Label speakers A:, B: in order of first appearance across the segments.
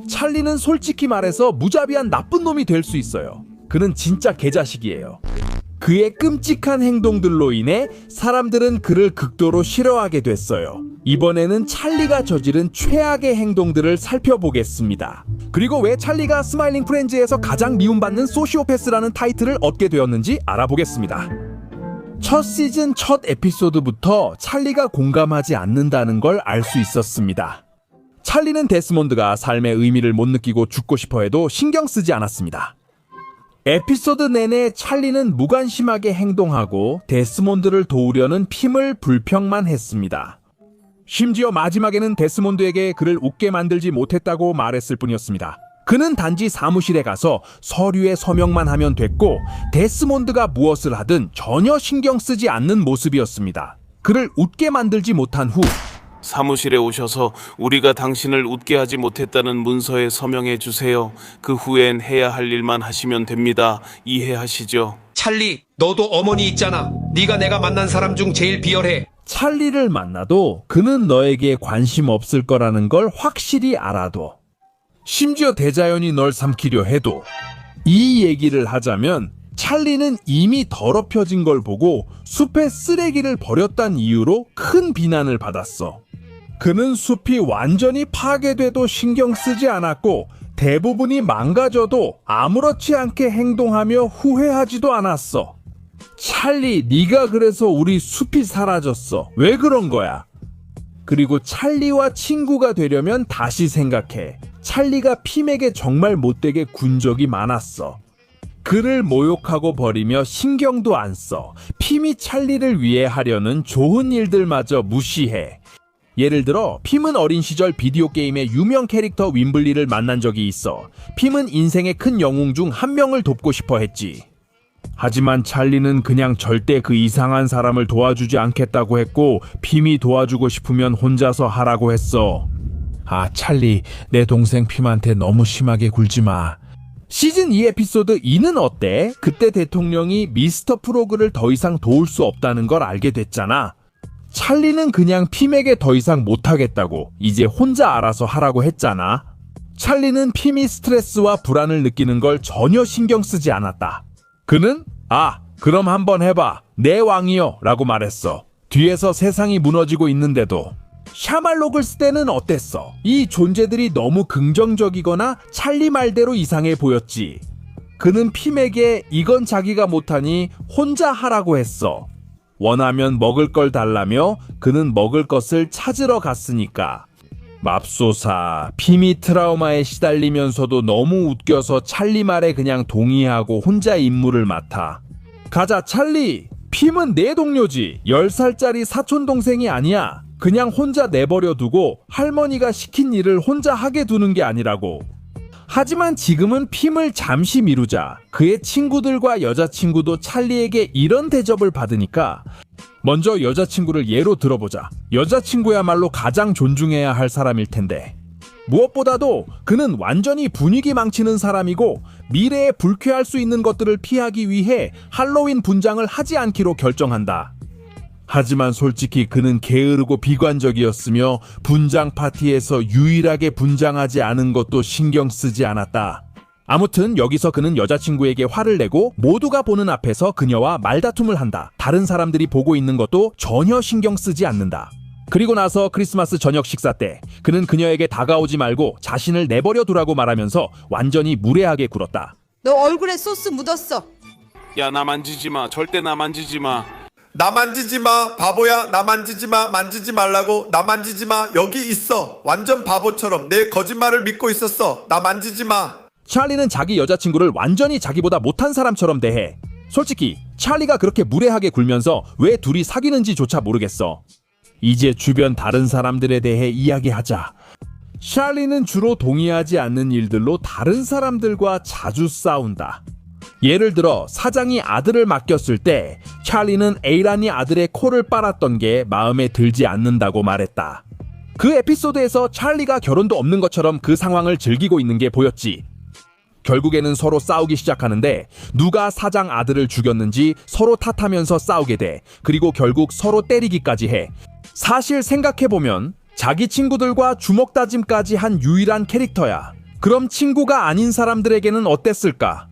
A: 찰리는 솔직히 말해서 무자비한 나쁜 놈이 될 수 있어요. 그는 진짜 개자식이에요. 그의 끔찍한 행동들로 인해 사람들은 그를 극도로 싫어하게 됐어요. 이번에는 찰리가 저지른 최악의 행동들을 살펴보겠습니다. 그리고 왜 찰리가 스마일링 프렌즈에서 가장 미움받는 소시오패스라는 타이틀을 얻게 되었는지 알아보겠습니다. 첫 시즌 첫 에피소드부터 찰리가 공감하지 않는다는 걸 알 수 있었습니다. 찰리는 데스몬드가 삶의 의미를 못 느끼고 죽고 싶어 해도 신경 쓰지 않았습니다. 에피소드 내내 찰리는 무관심하게 행동하고 데스몬드를 도우려는 핌을 불평만 했습니다. 심지어 마지막에는 데스몬드에게 그를 웃게 만들지 못했다고 말했을 뿐이었습니다. 그는 단지 사무실에 가서 서류에 서명만 하면 됐고 데스몬드가 무엇을 하든 전혀 신경 쓰지 않는 모습이었습니다. 그를 웃게 만들지 못한 후
B: 사무실에 오셔서 우리가 당신을 웃게 하지 못했다는 문서에 서명해 주세요. 그 후엔 해야 할 일만 하시면 됩니다. 이해하시죠?
C: 찰리, 너도 어머니 있잖아. 네가 내가 만난 사람 중 제일 비열해.
A: 찰리를 만나도 그는 너에게 관심 없을 거라는 걸 확실히 알아도 심지어 대자연이 널 삼키려 해도 이 얘기를 하자면 찰리는 이미 더럽혀진 걸 보고 숲에 쓰레기를 버렸단 이유로 큰 비난을 받았어. 그는 숲이 완전히 파괴돼도 신경 쓰지 않았고 대부분이 망가져도 아무렇지 않게 행동하며 후회하지도 않았어. 찰리, 네가 그래서 우리 숲이 사라졌어. 왜 그런 거야? 그리고 찰리와 친구가 되려면 다시 생각해. 찰리가 핌에게 정말 못되게 군 적이 많았어. 그를 모욕하고 버리며 신경도 안 써. 핌이 찰리를 위해 하려는 좋은 일들마저 무시해. 예를 들어 핌은 어린 시절 비디오 게임의 유명 캐릭터 윈블리를 만난 적이 있어. 핌은 인생의 큰 영웅 중 한 명을 돕고 싶어 했지. 하지만 찰리는 그냥 절대 그 이상한 사람을 도와주지 않겠다고 했고 핌이 도와주고 싶으면 혼자서 하라고 했어. 아, 찰리, 내 동생 핌한테 너무 심하게 굴지 마. 시즌 2 에피소드 2는 어때? 그때 대통령이 미스터 프로그를 더 이상 도울 수 없다는 걸 알게 됐잖아. 찰리는 그냥 핌에게 더 이상 못하겠다고 이제 혼자 알아서 하라고 했잖아. 찰리는 핌이 스트레스와 불안을 느끼는 걸 전혀 신경 쓰지 않았다. 그는 그럼 한번 해봐. 내 왕이여 라고 말했어. 뒤에서 세상이 무너지고 있는데도. 샤말록을 때는 어땠어? 이 존재들이 너무 긍정적이거나 찰리 말대로 이상해 보였지. 그는 핌에게 이건 자기가 못하니 혼자 하라고 했어. 원하면 먹을 걸 달라며 그는 먹을 것을 찾으러 갔으니까. 맙소사, 핌이 트라우마에 시달리면서도 너무 웃겨서 찰리 말에 그냥 동의하고 혼자 임무를 맡아. 가자 찰리! 핌은 내 동료지. 10살짜리 사촌동생이 아니야. 그냥 혼자 내버려 두고 할머니가 시킨 일을 혼자 하게 두는 게 아니라고. 하지만 지금은 핌을 잠시 미루자. 그의 친구들과 여자친구도 찰리에게 이런 대접을 받으니까 먼저 여자친구를 예로 들어보자. 여자친구야말로 가장 존중해야 할 사람일 텐데. 무엇보다도 그는 완전히 분위기 망치는 사람이고 미래에 불쾌할 수 있는 것들을 피하기 위해 할로윈 분장을 하지 않기로 결정한다. 하지만 솔직히 그는 게으르고 비관적이었으며 분장 파티에서 유일하게 분장하지 않은 것도 신경 쓰지 않았다. 아무튼 여기서 그는 여자친구에게 화를 내고 모두가 보는 앞에서 그녀와 말다툼을 한다. 다른 사람들이 보고 있는 것도 전혀 신경 쓰지 않는다. 그리고 나서 크리스마스 저녁 식사 때 그는 그녀에게 다가오지 말고 자신을 내버려 두라고 말하면서 완전히 무례하게 굴었다.
D: 너 얼굴에 소스 묻었어.
B: 야, 나 만지지 마. 절대 나 만지지 마.
E: 나 만지지 마, 바보야. 나 만지지 마, 만지지 말라고. 나 만지지 마, 여기 있어. 완전 바보처럼 내 거짓말을 믿고 있었어. 나 만지지 마.
A: 찰리는 자기 여자친구를 완전히 자기보다 못한 사람처럼 대해. 솔직히 찰리가 그렇게 무례하게 굴면서 왜 둘이 사귀는지조차 모르겠어. 이제 주변 다른 사람들에 대해 이야기하자. 찰리는 주로 동의하지 않는 일들로 다른 사람들과 자주 싸운다. 예를 들어 사장이 아들을 맡겼을 때 찰리는 에이란이 아들의 코를 빨았던 게 마음에 들지 않는다고 말했다. 그 에피소드에서 찰리가 결혼도 없는 것처럼 그 상황을 즐기고 있는 게 보였지. 결국에는 서로 싸우기 시작하는데 누가 사장 아들을 죽였는지 서로 탓하면서 싸우게 돼. 그리고 결국 서로 때리기까지 해. 사실 생각해보면 자기 친구들과 주먹다짐까지 한 유일한 캐릭터야. 그럼 친구가 아닌 사람들에게는 어땠을까?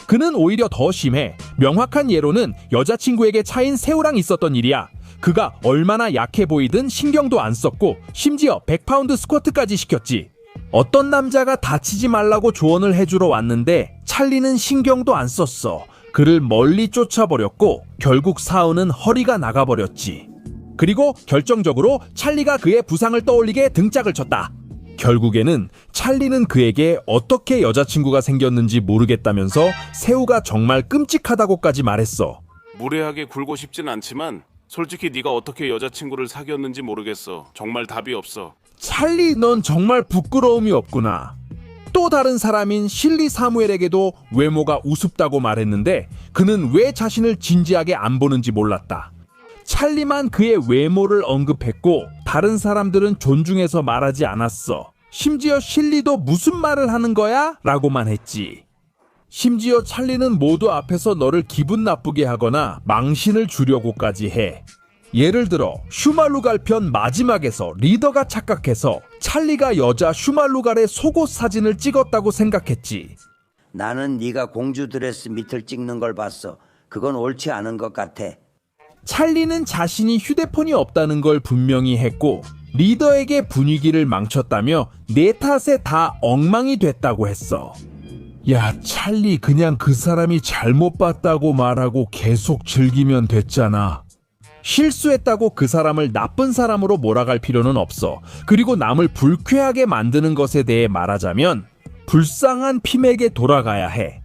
A: 그는 오히려 더 심해. 명확한 예로는 여자친구에게 차인 새우랑 있었던 일이야. 그가 얼마나 약해 보이든 신경도 안 썼고 심지어 100파운드 스쿼트까지 시켰지. 어떤 남자가 다치지 말라고 조언을 해주러 왔는데 찰리는 신경도 안 썼어. 그를 멀리 쫓아버렸고 결국 사우는 허리가 나가버렸지. 그리고 결정적으로 찰리가 그의 부상을 떠올리게 등짝을 쳤다. 결국에는 찰리는 그에게 어떻게 여자친구가 생겼는지 모르겠다면서 새우가 정말 끔찍하다고까지 말했어.
B: 무례하게 굴고 싶진 않지만 솔직히 네가 어떻게 여자친구를 사귀었는지 모르겠어. 정말 답이 없어.
A: 찰리, 넌 정말 부끄러움이 없구나. 또 다른 사람인 실리 사무엘에게도 외모가 우습다고 말했는데 그는 왜 자신을 진지하게 안 보는지 몰랐다. 찰리만 그의 외모를 언급했고 다른 사람들은 존중해서 말하지 않았어. 심지어 실리도 무슨 말을 하는 거야? 라고만 했지. 심지어 찰리는 모두 앞에서 너를 기분 나쁘게 하거나 망신을 주려고까지 해. 예를 들어 슈말루갈 편 마지막에서 리더가 착각해서 찰리가 여자 슈말루갈의 속옷 사진을 찍었다고 생각했지.
F: 나는 네가 공주 드레스 밑을 찍는 걸 봤어. 그건 옳지 않은 것 같아.
A: 찰리는 자신이 휴대폰이 없다는 걸 분명히 했고 리더에게 분위기를 망쳤다며 내 탓에 다 엉망이 됐다고 했어. 야, 찰리, 그냥 그 사람이 잘못 봤다고 말하고 계속 즐기면 됐잖아. 실수했다고 그 사람을 나쁜 사람으로 몰아갈 필요는 없어. 그리고 남을 불쾌하게 만드는 것에 대해 말하자면 불쌍한 핌에게 돌아가야 해.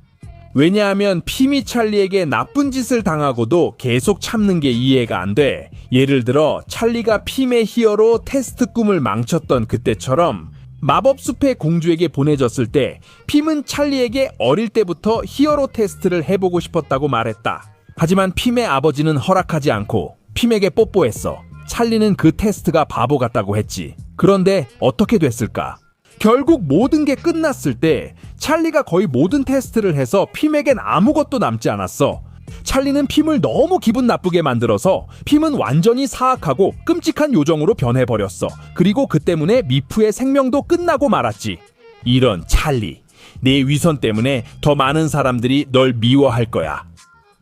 A: 왜냐하면 핌이 찰리에게 나쁜 짓을 당하고도 계속 참는 게 이해가 안 돼. 예를 들어 찰리가 핌의 히어로 테스트 꿈을 망쳤던 그때처럼 마법숲의 공주에게 보내졌을 때 핌은 찰리에게 어릴 때부터 히어로 테스트를 해보고 싶었다고 말했다. 하지만 핌의 아버지는 허락하지 않고 핌에게 뽀뽀했어. 찰리는 그 테스트가 바보 같다고 했지. 그런데 어떻게 됐을까? 결국 모든 게 끝났을 때 찰리가 거의 모든 테스트를 해서 핌에겐 아무것도 남지 않았어. 찰리는 핌을 너무 기분 나쁘게 만들어서 핌은 완전히 사악하고 끔찍한 요정으로 변해버렸어. 그리고 그 때문에 미프의 생명도 끝나고 말았지. 이런 찰리, 내 위선 때문에 더 많은 사람들이 널 미워할 거야.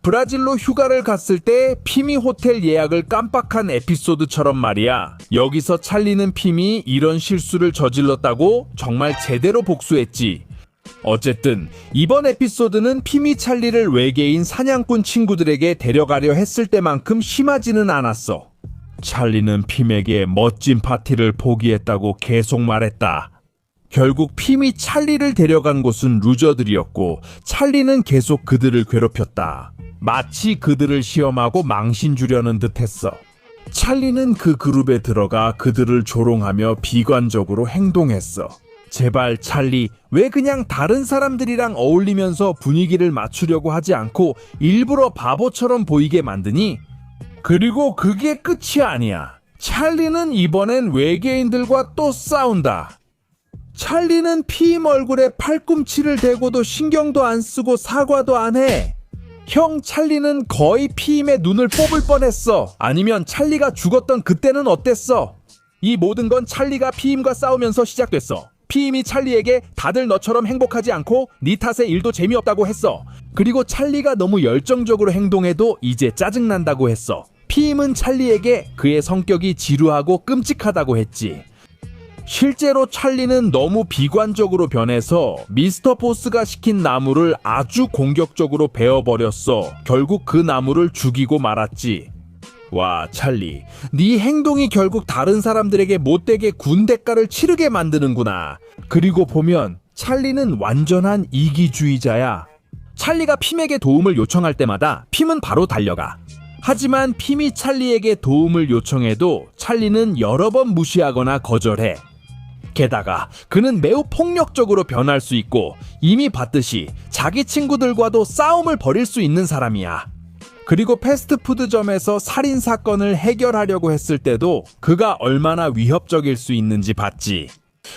A: 브라질로 휴가를 갔을 때 핌이 호텔 예약을 깜빡한 에피소드처럼 말이야. 여기서 찰리는 핌이 이런 실수를 저질렀다고 정말 제대로 복수했지. 어쨌든 이번 에피소드는 핌이 찰리를 외계인 사냥꾼 친구들에게 데려가려 했을 때만큼 심하지는 않았어. 찰리는 핌에게 멋진 파티를 포기했다고 계속 말했다. 결국 핌이 찰리를 데려간 곳은 루저들이었고 찰리는 계속 그들을 괴롭혔다. 마치 그들을 시험하고 망신 주려는 듯했어. 찰리는 그 그룹에 들어가 그들을 조롱하며 비관적으로 행동했어. 제발 찰리, 왜 그냥 다른 사람들이랑 어울리면서 분위기를 맞추려고 하지 않고 일부러 바보처럼 보이게 만드니? 그리고 그게 끝이 아니야. 찰리는 이번엔 외계인들과 또 싸운다. 찰리는 핌 얼굴에 팔꿈치를 대고도 신경도 안 쓰고 사과도 안 해. 형, 찰리는 거의 핌의 눈을 뽑을 뻔했어. 아니면 찰리가 죽었던 그때는 어땠어? 이 모든 건 찰리가 핌과 싸우면서 시작됐어. 핌이 찰리에게 다들 너처럼 행복하지 않고 네 탓에 일도 재미없다고 했어. 그리고 찰리가 너무 열정적으로 행동해도 이제 짜증난다고 했어. 핌은 찰리에게 그의 성격이 지루하고 끔찍하다고 했지. 실제로 찰리는 너무 비관적으로 변해서 미스터 보스가 시킨 나무를 아주 공격적으로 베어버렸어. 결국 그 나무를 죽이고 말았지. 와, 찰리, 네 행동이 결국 다른 사람들에게 못되게 군 대가를 치르게 만드는구나. 그리고 보면 찰리는 완전한 이기주의자야. 찰리가 핌에게 도움을 요청할 때마다 핌은 바로 달려가. 하지만 핌이 찰리에게 도움을 요청해도 찰리는 여러 번 무시하거나 거절해. 게다가 그는 매우 폭력적으로 변할 수 있고 이미 봤듯이 자기 친구들과도 싸움을 벌일 수 있는 사람이야. 그리고 패스트푸드점에서 살인 사건을 해결하려고 했을 때도 그가 얼마나 위협적일 수 있는지 봤지.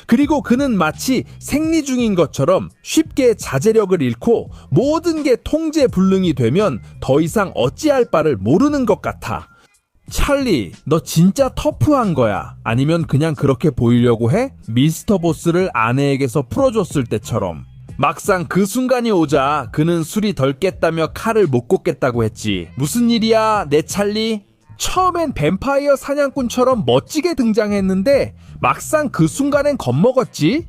A: 그리고 그는 마치 생리 중인 것처럼 쉽게 자제력을 잃고 모든 게 통제불능이 되면 더 이상 어찌할 바를 모르는 것 같아. 찰리, 너 진짜 터프한 거야? 아니면 그냥 그렇게 보이려고 해? 미스터 보스를 아내에게서 풀어줬을 때처럼. 막상 그 순간이 오자 그는 술이 덜 깼다며 칼을 못 꽂겠다고 했지. 무슨 일이야, 내 찰리? 처음엔 뱀파이어 사냥꾼처럼 멋지게 등장했는데 막상 그 순간엔 겁먹었지?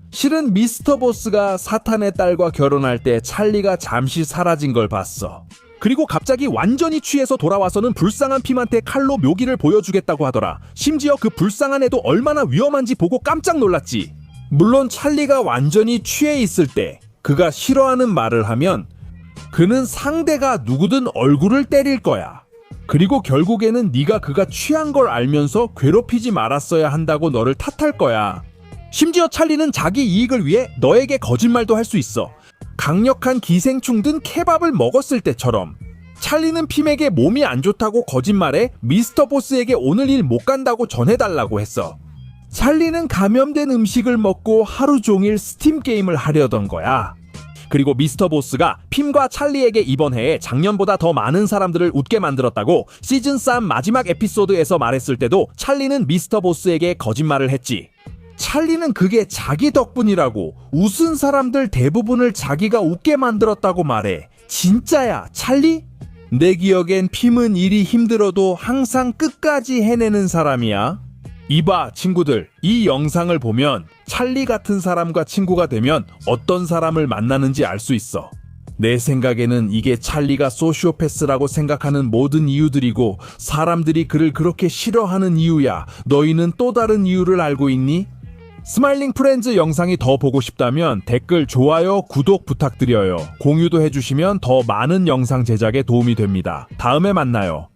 A: 실은 미스터 보스가 사탄의 딸과 결혼할 때 찰리가 잠시 사라진 걸 봤어. 그리고 갑자기 완전히 취해서 돌아와서는 불쌍한 핌한테 칼로 묘기를 보여주겠다고 하더라. 심지어 그 불쌍한 애도 얼마나 위험한지 보고 깜짝 놀랐지. 물론 찰리가 완전히 취해 있을 때 그가 싫어하는 말을 하면 그는 상대가 누구든 얼굴을 때릴 거야. 그리고 결국에는 네가 그가 취한 걸 알면서 괴롭히지 말았어야 한다고 너를 탓할 거야. 심지어 찰리는 자기 이익을 위해 너에게 거짓말도 할 수 있어. 강력한 기생충 든 케밥을 먹었을 때처럼. 찰리는 핌에게 몸이 안 좋다고 거짓말해 미스터 보스에게 오늘 일 못 간다고 전해달라고 했어. 찰리는 감염된 음식을 먹고 하루 종일 스팀 게임을 하려던 거야. 그리고 미스터 보스가 핌과 찰리에게 이번 해에 작년보다 더 많은 사람들을 웃게 만들었다고 시즌 3 마지막 에피소드에서 말했을 때도 찰리는 미스터 보스에게 거짓말을 했지. 찰리는 그게 자기 덕분이라고, 웃은 사람들 대부분을 자기가 웃게 만들었다고 말해. 진짜야, 찰리? 내 기억엔 핌은 일이 힘들어도 항상 끝까지 해내는 사람이야. 이봐, 친구들. 이 영상을 보면 찰리 같은 사람과 친구가 되면 어떤 사람을 만나는지 알 수 있어. 내 생각에는 이게 찰리가 소시오패스라고 생각하는 모든 이유들이고 사람들이 그를 그렇게 싫어하는 이유야. 너희는 또 다른 이유를 알고 있니? 스마일링 프렌즈 영상이 더 보고 싶다면 댓글, 좋아요, 구독 부탁드려요. 공유도 해주시면 더 많은 영상 제작에 도움이 됩니다. 다음에 만나요.